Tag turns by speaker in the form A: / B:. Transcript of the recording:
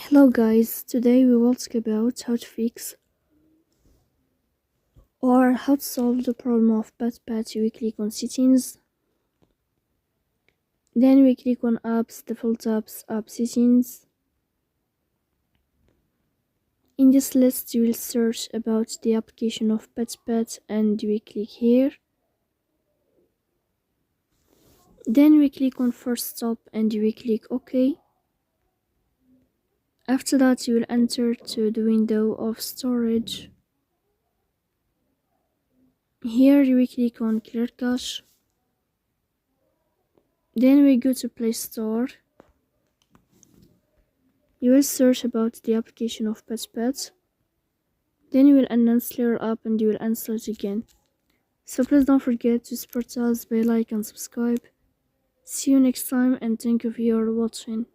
A: Hello guys, today we will talk about how to fix or how to solve the problem of PatPat. We click on settings, then we click on apps, default apps, app settings. In this list you will search about the application of PatPat and we click here. Then we click on first stop and we click OK. After that you will enter to the window of storage. Here we click on clear cache. Then we go to Play Store. You will search about the application of PatPat. Then you will uninstall your app and you will install it again. So please don't forget to support us by like and subscribe. See you next time and thank you for your watching.